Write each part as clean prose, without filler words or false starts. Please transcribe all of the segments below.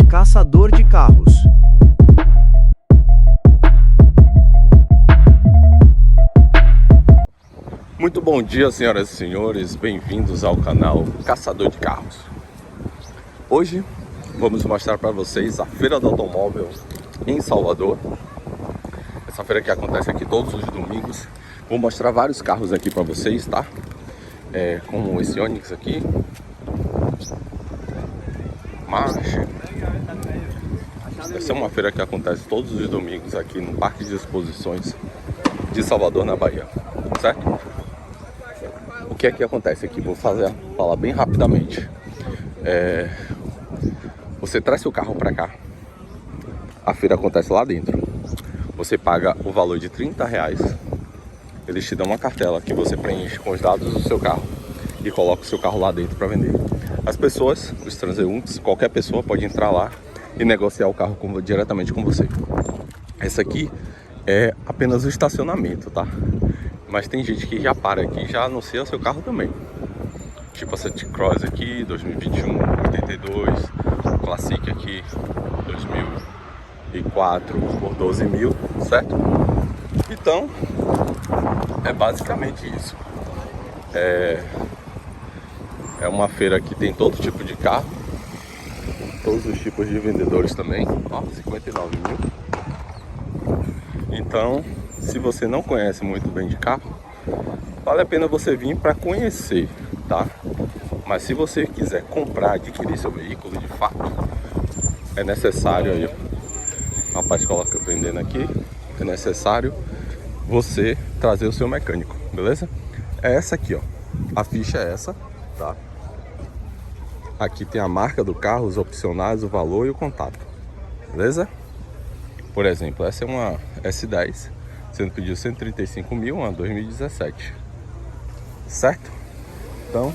Caçador de carros. Muito bom dia, senhoras e senhores, bem-vindos ao canal Caçador de Carros. Hoje vamos mostrar para vocês a Feira do Automóvel em Salvador. Essa feira que acontece aqui todos os domingos. Vou mostrar vários carros aqui para vocês, tá? Como esse Onix aqui, March. Essa é uma feira que acontece todos os domingos aqui no Parque de Exposições de Salvador, na Bahia, certo? O que é que acontece aqui? Vou falar bem rapidamente. Você traz seu carro para cá, a feira acontece lá dentro. Você paga o valor de R$30. Eles te dão uma cartela que você preenche com os dados do seu carro e coloca o seu carro lá dentro para vender. As pessoas, os transeuntes, qualquer pessoa pode entrar lá e negociar o carro diretamente com você. Essa aqui é apenas o estacionamento, tá? Mas tem gente que já para aqui e já anuncia o seu carro também. Tipo a City Cross aqui, 2021, 82, Classic aqui, 2004 por 12 mil, certo? Então, é basicamente isso. É uma feira que tem todo tipo de carro, todos os tipos de vendedores também. Ó, 59 mil. Então, se você não conhece muito bem de carro, vale a pena você vir para conhecer, tá? Mas se você quiser comprar, adquirir seu veículo de fato, é necessário aí, o rapaz coloca vendendo aqui, é necessário você trazer o seu mecânico, beleza? É essa aqui, ó. A ficha é essa, tá? Aqui tem a marca do carro, os opcionais, o valor e o contato, beleza? Por exemplo, essa é uma S10, sendo pedido 135 mil, uma 2017, certo? Então,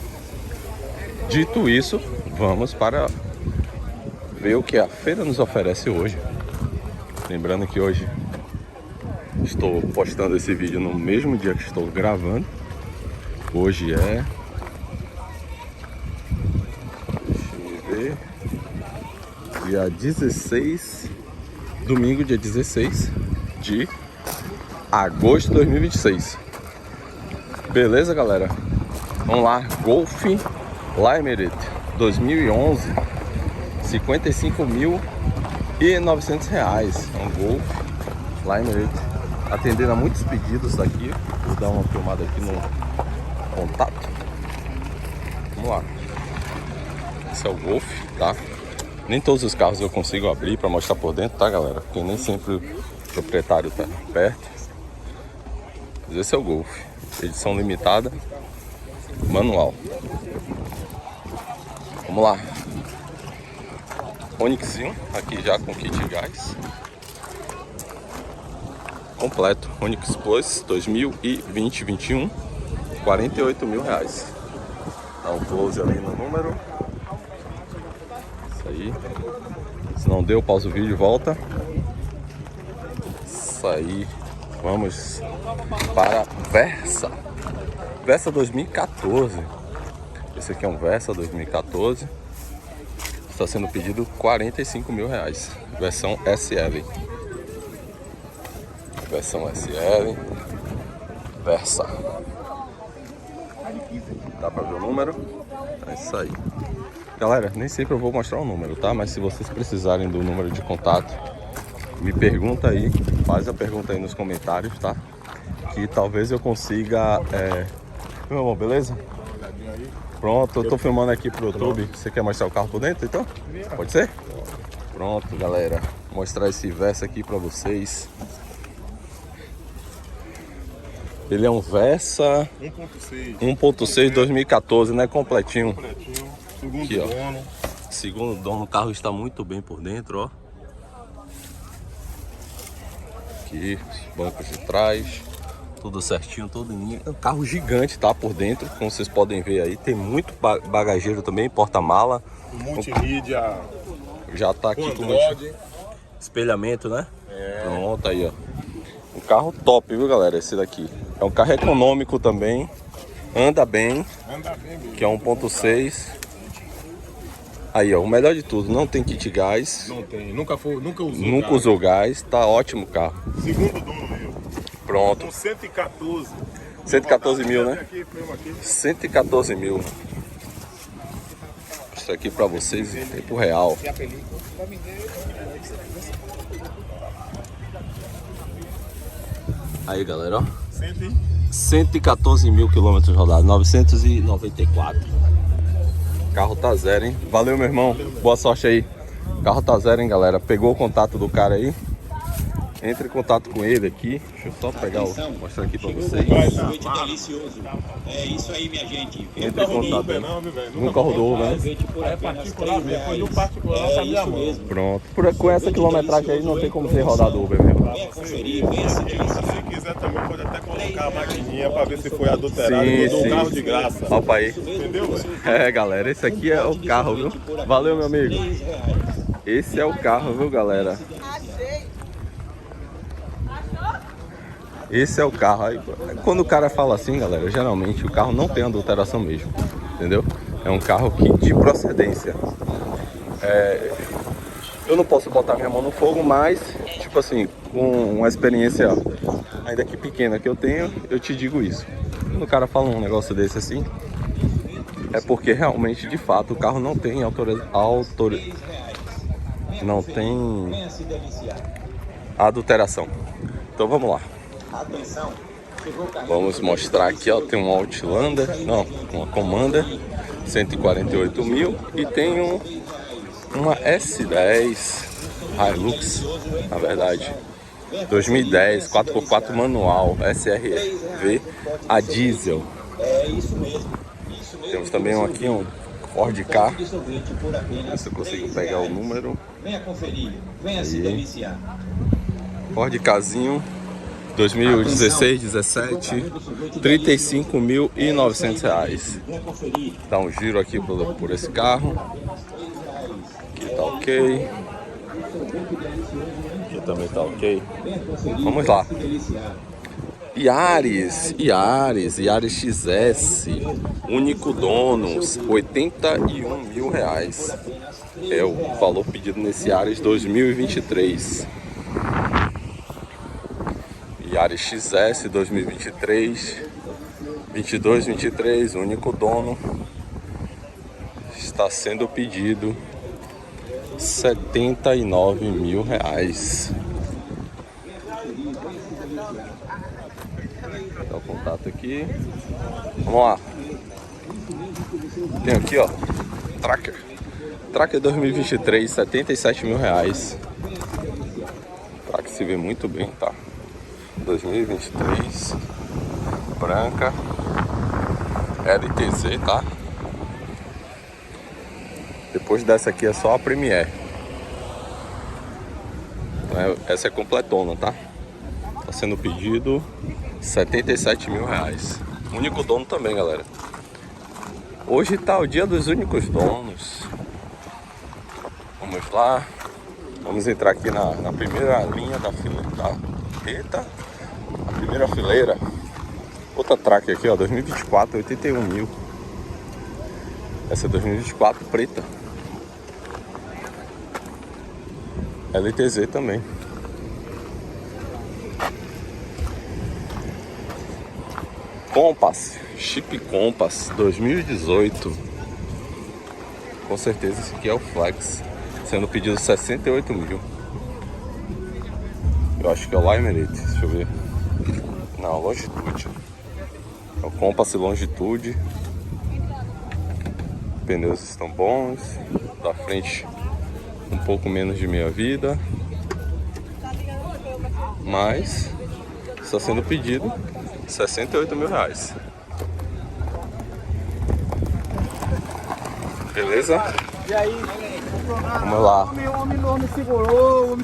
dito isso, vamos para ver o que a feira nos oferece hoje. Lembrando que hoje estou postando esse vídeo no mesmo dia que estou gravando. Hoje é... deixa eu ver... dia 16... domingo, dia 16 de agosto de 2026. Beleza, galera? Vamos lá. Golf Limited 2011, R$55.900. É um Golf Limited, atendendo a muitos pedidos aqui. Vou dar uma filmada aqui no contato. Vamos lá. Esse é o Golf, tá? Nem todos os carros eu consigo abrir para mostrar por dentro, tá, galera? Porque nem sempre o proprietário tá perto. Mas esse é o Golf, edição limitada, manual. Vamos lá. Onixzinho, aqui já com kit de gás completo. Onix Plus 2020-21, R$48 mil. Dá um close ali no número. Isso aí. Se não deu, pausa o vídeo e volta. Isso aí. Vamos para Versa. Versa 2014. Esse aqui é um Versa 2014. Está sendo pedido R$45 mil. Versão SL. Versão SL. Versa. Dá para ver o número? É isso aí. Galera, nem sempre eu vou mostrar o número, tá? Mas se vocês precisarem do número de contato, me pergunta aí, faz a pergunta aí nos comentários, tá? Que talvez eu consiga... Meu irmão, beleza? Pronto, eu tô filmando aqui pro YouTube. Você quer mostrar o carro por dentro, então? Pode ser? Pronto, galera. Vou mostrar esse Versa aqui pra vocês. Ele é um Versa 1.6 2014, né? Completinho. Segundo aqui, ó. dono. Segundo dono, o carro está muito bem por dentro, ó. Aqui, os bancos de trás, tudo certinho, todo lindo. É um carro gigante, tá? Por dentro, como vocês podem ver aí. Tem muito bagageiro também, porta-mala. Multimídia. Já tá aqui com espelhamento, né? Pronto, aí, ó. Um carro top, viu, galera? Esse daqui. É um carro econômico também. Anda bem. Anda bem, mesmo. Que é 1.6. Aí, ó, o melhor de tudo, não tem kit gás. Não tem, nunca usou. Nunca usou gás, tá ótimo o carro. Segundo dono meu. Pronto. Com 114. 114 mil, né? Aqui, 114 mil. Isso aqui pra vocês em tempo real. Aí, galera, ó. 114 mil quilômetros rodados, 994. Carro tá zero, hein? Valeu, meu irmão. Boa sorte aí. Carro tá zero, hein, galera. Pegou o contato do cara aí. Entre em contato com ele aqui. Deixa eu só pegar mostrar aqui pra vocês. Sorvete delicioso. É isso aí, minha gente. Entre em contato aí. Nunca rodou, né? Sorvete por apenas R$3. particular, É isso mesmo. Pronto. Com essa quilometragem aí não tem como ser rodado Uber mesmo. Venha conferir, venha se deliciar. Se quiser também, pode até colocar a maquininha pra ver se foi adulterado. Sim, E mandou sim. um carro de graça. Opa aí. Entendeu, velho? É, galera, esse aqui é o carro, viu? Valeu, meu amigo. Esse é o carro, viu, galera? Esse é o carro. Aí, quando o cara fala assim, galera, geralmente o carro não tem adulteração mesmo, entendeu? É um carro de procedência. Eu não posso botar minha mão no fogo, mas, tipo assim, com uma experiência ainda que pequena que eu tenho, eu te digo isso. Quando o cara fala um negócio desse assim, é porque realmente, de fato, o carro não tem não tem adulteração. Então vamos lá. Atenção. Vamos mostrar aqui, ó, tem um Outlander, não, uma Commander, 148 mil e tem uma S10 Hilux, na verdade, 2010, 4x4 manual, SRV a diesel. É isso mesmo. Temos também aqui um Ford Ka, Sorvete por apenas se eu consigo pegar o número, Venha conferir, venha se deliciar. Ford Kazinho, 2016, 17, R$35.900. Venha conferir. Dá um giro aqui por esse carro. Aqui tá ok. Aqui também tá ok. Vamos lá. Yaris XS, único dono, R$81 mil. É o valor pedido nesse Yaris 2023. Yaris XS 2023, 22-23, único dono, está sendo pedido R$79 mil. Dá o contato aqui. Vamos lá. Tem aqui, ó, Tracker 2023, R$77 mil. Tracker se vê muito bem, tá? 2023, branca, LTZ, tá? Depois dessa aqui é só a Premier. Então, essa é completona, tá? Tá sendo pedido R$77 mil. Único dono também, galera. Hoje tá o dia dos únicos donos. Vamos lá. Vamos entrar aqui na primeira linha da fila, tá? Eita! A primeira fileira. Outra Tracker aqui, ó, 2024, 81 mil. Essa é 2024, preta. LTZ também. Compass, Chip Compass 2018. Com certeza esse aqui é o Flex. Sendo pedido 68 mil. Eu acho que é o Limerate, deixa eu ver. Não, Longitude. É o Compass Longitude. Pneus estão bons. Da frente um pouco menos de meia vida. Mas está sendo pedido R$68 mil. Beleza? E aí? Vamos lá. O homem segurou.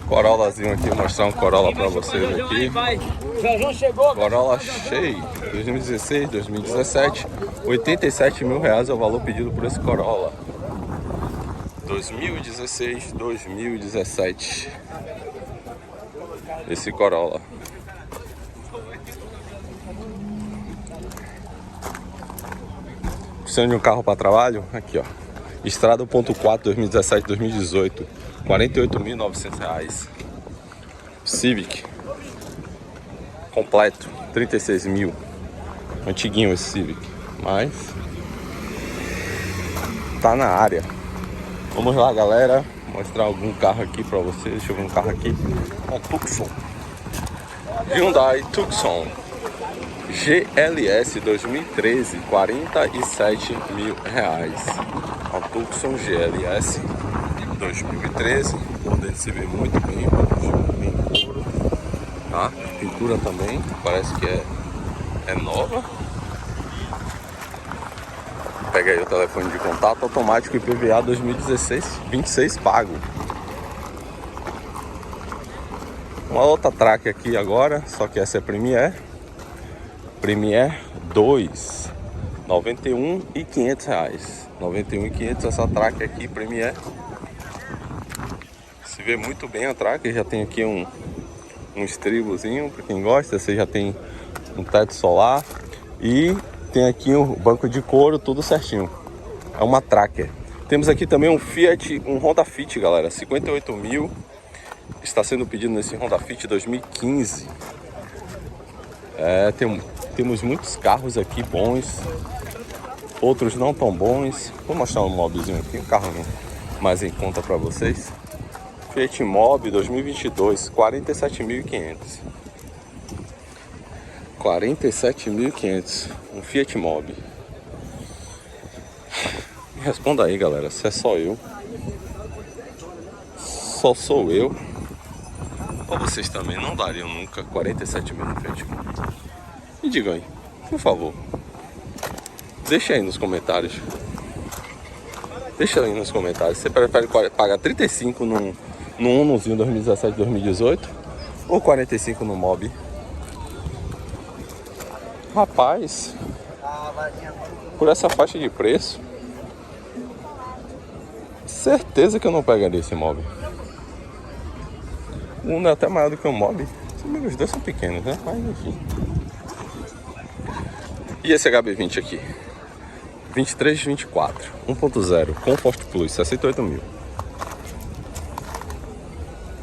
Corollazinho aqui, vou mostrar um Corolla pra vocês aqui. Já chegou. Corolla cheio, 2016, 2017, R$87 mil é o valor pedido por esse Corolla. 2016, 2017. Esse Corolla. Precisando de um carro para trabalho? Aqui, ó. Estrada 1.4 2017-2018, R$ 48.900. Civic completo, 36 mil. Antiguinho esse Civic, mas tá na área. Vamos lá, galera, mostrar algum carro aqui pra vocês. Deixa eu ver um carro aqui. Um Tucson, Hyundai Tucson GLS 2013, R$ 47 mil. Um Tucson GLS 2013, podendo se ver muito bem, couro, tá? Pintura também, parece que é nova. Pega aí o telefone de contato, automático IPVA 2016, 26 pago. Uma outra Tracker aqui agora, só que essa é Premier 2, R$ 91.500. 91.500 essa Tracker aqui, Premier. Se vê muito bem a Tracker, já tem aqui um estribozinho para quem gosta. Você já tem um teto solar e tem aqui um banco de couro, tudo certinho. É uma Tracker. Temos aqui também um Honda Fit, galera, 58 mil. Está sendo pedido nesse Honda Fit 2015. Temos muitos carros aqui bons, outros não tão bons. Vou mostrar um Mobizinho aqui, um carro mais em conta para vocês. Fiat Mobi 2022, R$ 47.500. 47.500, um Fiat Mobi. Me responda aí, galera, se é só eu. Só sou eu. Ou vocês também não dariam nunca 47 mil no Fiat Mobi? Me digam aí, por favor. Deixa aí nos comentários. Deixa aí nos comentários. Você prefere pagar 35 no Unozinho 2017-2018 ou 45 no Mobi? Rapaz, por essa faixa de preço, certeza que eu não pegaria esse Mobi. O Uno é até maior do que o Mobi. Os dois são pequenos, né? Mas enfim. E esse HB20 aqui? 2324, 1.0, Comfort Plus, 68 mil.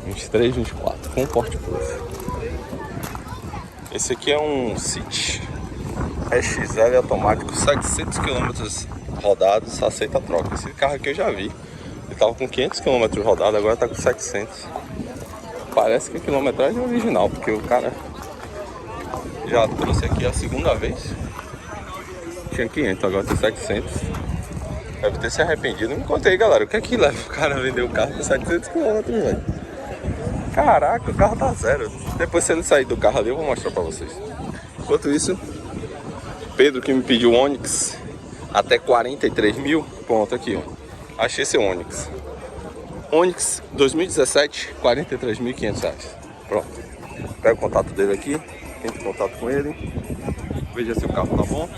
2324, Comfort Plus. Esse aqui é um City XL automático, 700 km rodados, aceita a troca. Esse carro aqui eu já vi. Ele tava com 500 km rodados, agora tá com 700. Parece que a quilometragem é original, porque o cara já trouxe aqui a segunda vez. Tinha 500, agora tem 700. Deve ter se arrependido. Me conta aí, galera, o que é que leva o cara a vender o carro por 700 km, velho? Caraca, o carro tá zero. Depois, se ele sair do carro ali, eu vou mostrar pra vocês. Enquanto isso, Pedro, que me pediu o Onix até 43 mil. Pronto, aqui, ó. Achei esse Onix. Onix 2017, R$ 43.500. Pronto. Pega o contato dele aqui, entre em contato com ele, veja se o carro tá bom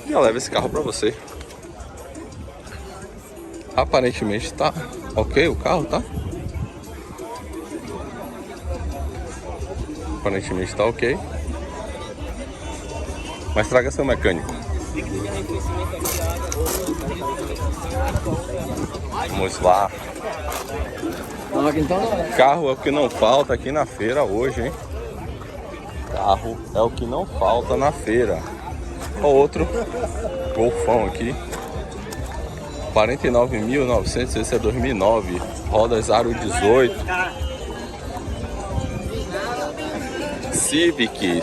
e eu levo esse carro pra você. Aparentemente tá ok o carro, tá? Aparentemente tá ok. Mas traga seu mecânico. Vamos lá. Carro é o que não falta aqui na feira hoje, hein? Carro é o que não falta na feira. Ó, outro Golfão aqui, 49.900. Esse é 2009, rodas aro 18.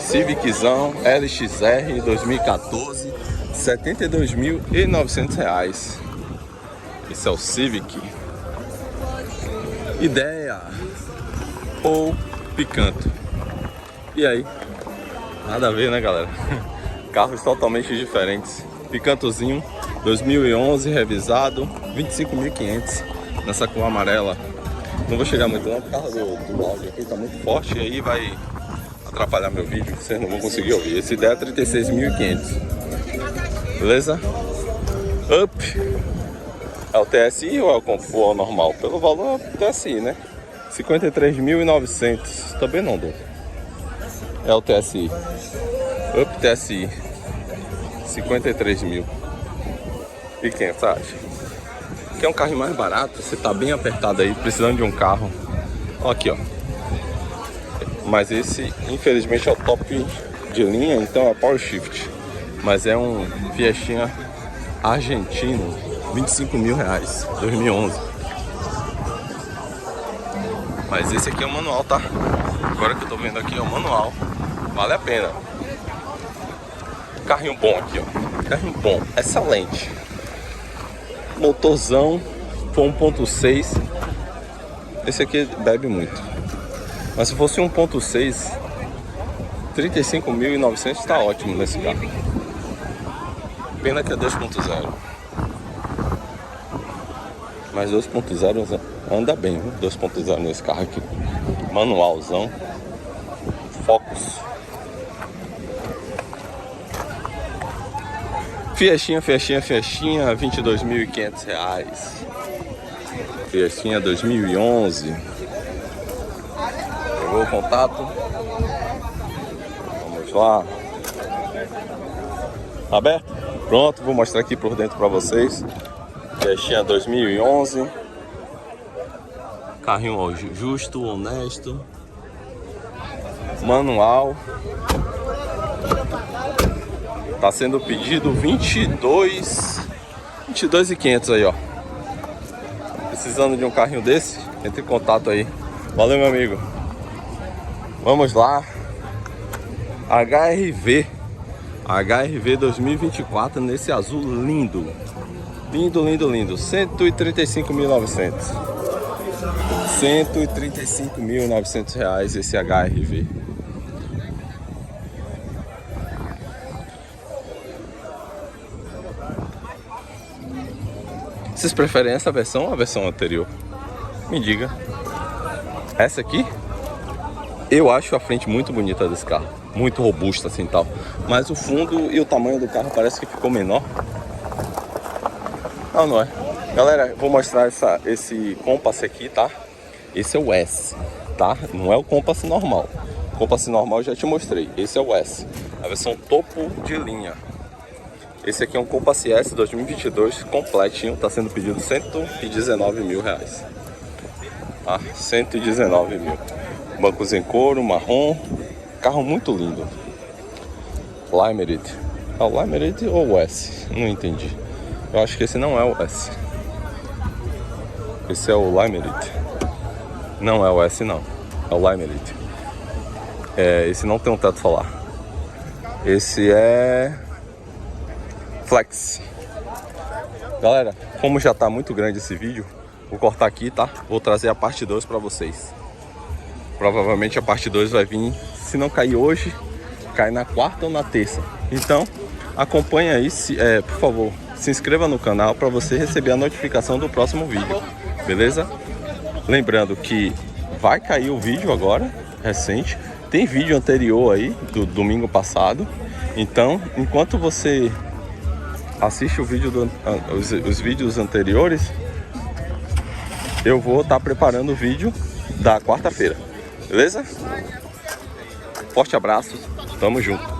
Civiczão LXR 2014, R$ 72.900. Esse é o Civic. Ideia ou Picanto? E aí? Nada a ver, né, galera? Carros totalmente diferentes. Picantozinho 2011 revisado, 25.500 nessa cor amarela. Não vou chegar muito longe, o carro do áudio aqui tá muito forte e aí vai atrapalhar meu vídeo, vocês não vão conseguir ouvir. Esse ideia é 36.500. Beleza? Up é o TSI ou é o normal? Pelo valor é o TSI, né? 53.900. Também não deu. É o TSI. Up TSI 53 mil. R$1.500, acha? Que é um carro mais barato, você tá bem apertado aí, precisando de um carro. Ó aqui, ó. Mas esse, infelizmente, é o top de linha, então é Power Shift. Mas é um Fiestinha argentino, R$25 mil, 2011. Mas esse aqui é o manual, tá? Agora que eu tô vendo aqui é o manual. Vale a pena. Carrinho bom aqui, ó. Carrinho bom, excelente. Motorzão, for 1.6. Esse aqui bebe muito. Mas se fosse 1.6, 35.900 tá ótimo nesse carro. Pena que é 2.0. Mas 2.0 anda bem, viu? 2.0 nesse carro aqui. Manualzão. Focus. Fiestinha, R$22.500. Fiestinha 2011. Pegou o contato. Vamos lá. Aberto? Pronto, vou mostrar aqui por dentro para vocês. Fiestinha 2011. Carrinho ó, justo, honesto. Manual. Tá sendo pedido 22.500 aí, ó. Precisando de um carrinho desse? Entre em contato aí. Valeu, meu amigo. Vamos lá. HRV 2024 nesse azul lindo. Lindo, lindo, lindo. 135.900. R$135.900 esse HRV. Vocês preferem essa versão ou a versão anterior? Me diga. Essa aqui, eu acho a frente muito bonita desse carro. Muito robusta assim tal. Mas o fundo e o tamanho do carro parece que ficou menor. Não, não é. Galera, vou mostrar esse Compass aqui, tá? Esse é o S, tá? Não é o Compass normal. O Compass normal eu já te mostrei. Esse é o S. A versão topo de linha. Esse aqui é um Compass S 2022 completinho, tá sendo pedido R$119 mil. Tá? 119 mil. Bancos em couro, marrom. Carro muito lindo. Limerit. É o Limerit ou o S? Não entendi. Eu acho que esse não é o S. Esse é o Limerit. Não é o S não. É o Limerit. Esse não tem um teto solar. Esse é Flex. Galera, como já tá muito grande esse vídeo, vou cortar aqui, tá? Vou trazer a parte 2 para vocês. Provavelmente a parte 2 vai vir, se não cair hoje, cai na quarta ou na terça. Então, acompanha aí, por favor, se inscreva no canal para você receber a notificação do próximo vídeo, beleza? Lembrando que vai cair o vídeo agora, recente. Tem vídeo anterior aí, do domingo passado. Então, enquanto você assiste o vídeo os vídeos anteriores, eu vou estar preparando o vídeo da quarta-feira, beleza? Forte abraço, tamo junto.